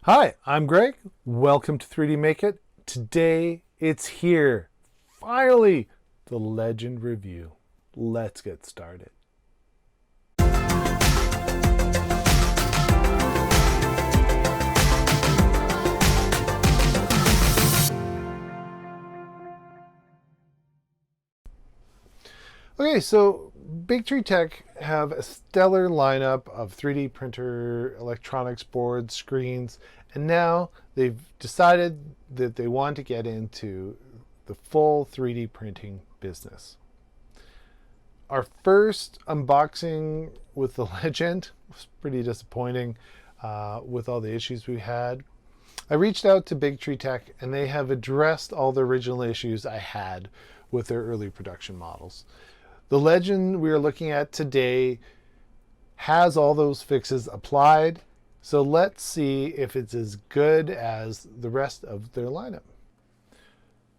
Hi, I'm Greg. Welcome to 3D Make It. Today it's here. Finally, the Legend review. Let's get started. Okay, so Big Tree Tech have a stellar lineup of 3D printer electronics boards, screens, and now they've decided that they want to get into the full 3D printing business. Our first unboxing with the Legend was pretty disappointing with all the issues we had. I reached out to Big Tree Tech and they have addressed all the original issues I had with their early production models. The Legend we are looking at today has all those fixes applied, so let's see if it's as good as the rest of their lineup.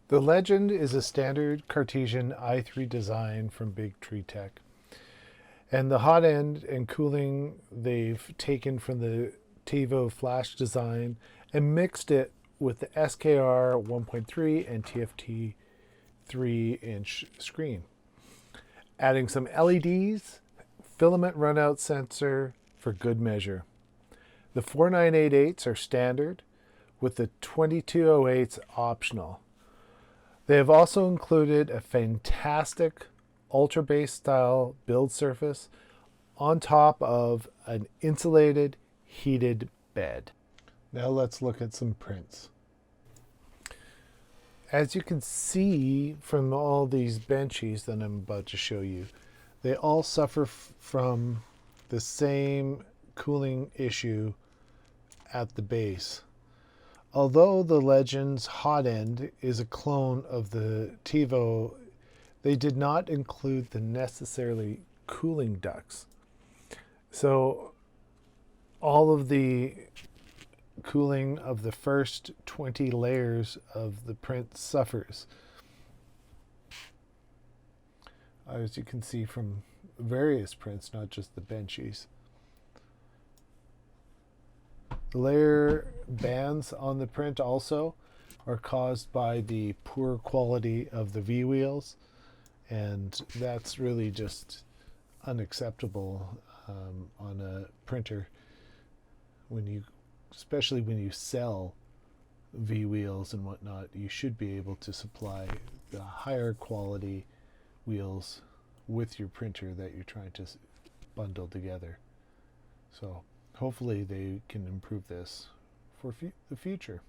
The Legend is a standard Cartesian i3 design from Big Tree Tech. And the hot end and cooling they've taken from the TiVo flash design and mixed it with the SKR 1.3 and TFT 3-inch screen. Adding some LEDs, filament runout sensor for good measure. The 4988s are standard with the 2208s optional. They have also included a fantastic ultra base style build surface on top of an insulated heated bed. Now let's look at some prints. As you can see from all these benchies that I'm about to show you, they all suffer from the same cooling issue at the base. Although the Legend's hot end is a clone of the TiVo, they did not include the necessarily cooling ducts. So all of the cooling of the first 20 layers of the print suffers. As you can see from various prints, not just the benchies. The layer bands on the print also are caused by the poor quality of the V-wheels, and that's really just unacceptable on a printer especially when you sell V-wheels and whatnot. You should be able to supply the higher quality wheels with your printer that you're trying to bundle together. So hopefully they can improve this for the future.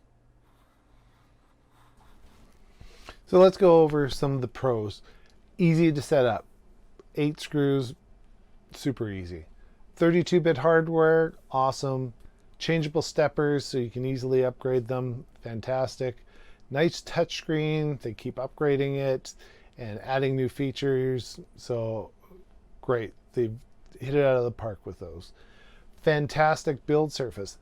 So let's go over some of the pros. Easy to set up. 8 screws, super easy. 32-bit hardware, awesome. Changeable steppers so you can easily upgrade them, fantastic. Nice touchscreen, they keep upgrading it and adding new features, so great. They've hit it out of the park with those. Fantastic build surface.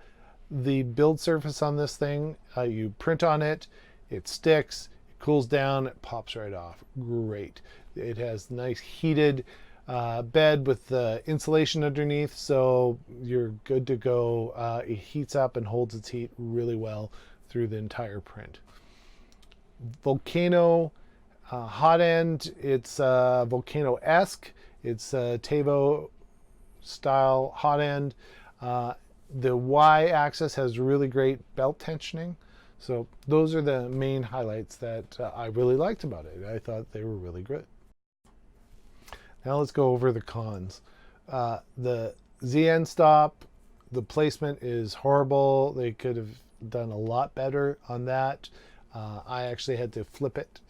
The build surface on this thing, you print on it, it sticks, it cools down, it pops right off. Great. It has nice heated bed with the insulation underneath, so you're good to go. It heats up and holds its heat really well through the entire print. Volcano hot end, it's Volcano-esque. It's TiVo style hot end. The Y-axis has really great belt tensioning. So those are the main highlights that I really liked about it. I thought they were really good. Now let's go over the cons. The Z end stop, the placement is horrible. They could have done a lot better on that. I actually had to flip it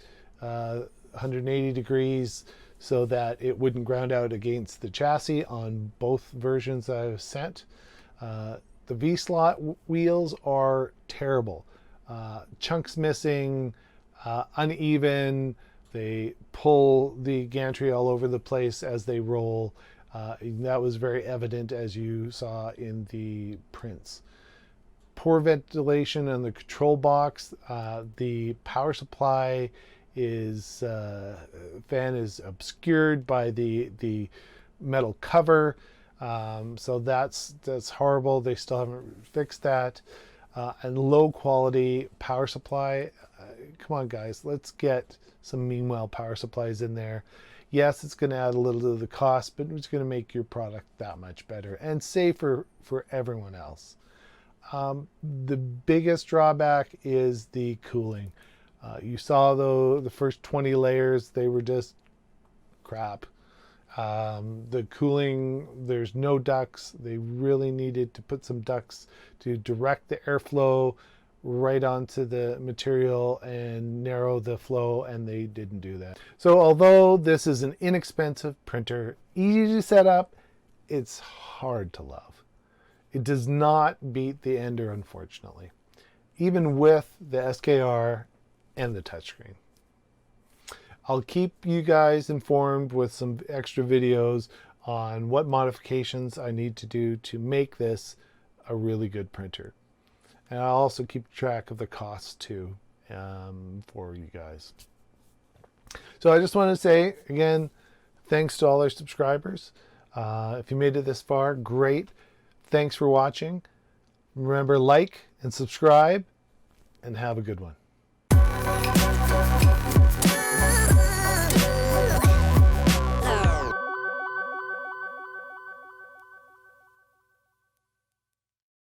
180 degrees so that it wouldn't ground out against the chassis on both versions I was sent. The V-slot wheels are terrible. Chunks missing, uneven. They pull the gantry all over the place as they roll. That was very evident as you saw in the prints. Poor ventilation in the control box. The power supply is fan is obscured by the metal cover. So that's horrible. They still haven't fixed that. and low quality power supply. Come on, guys, let's get some Meanwhile power supplies in there. Yes, it's going to add a little to the cost, but it's going to make your product that much better and safer for everyone else. The biggest drawback is the cooling. You saw though the first 20 layers, they were just crap. The cooling, there's no ducts. They really needed to put some ducts to direct the airflow right onto the material and narrow the flow, and they didn't do that. So although this is an inexpensive printer, easy to set up, it's hard to love. It does not beat the Ender, unfortunately, even with the SKR and the touchscreen. I'll keep you guys informed with some extra videos on what modifications I need to do to make this a really good printer. And I'll also keep track of the costs too for you guys. So I just want to say, again, thanks to all our subscribers. If you made it this far, great. Thanks for watching. Remember, like and subscribe, and have a good one.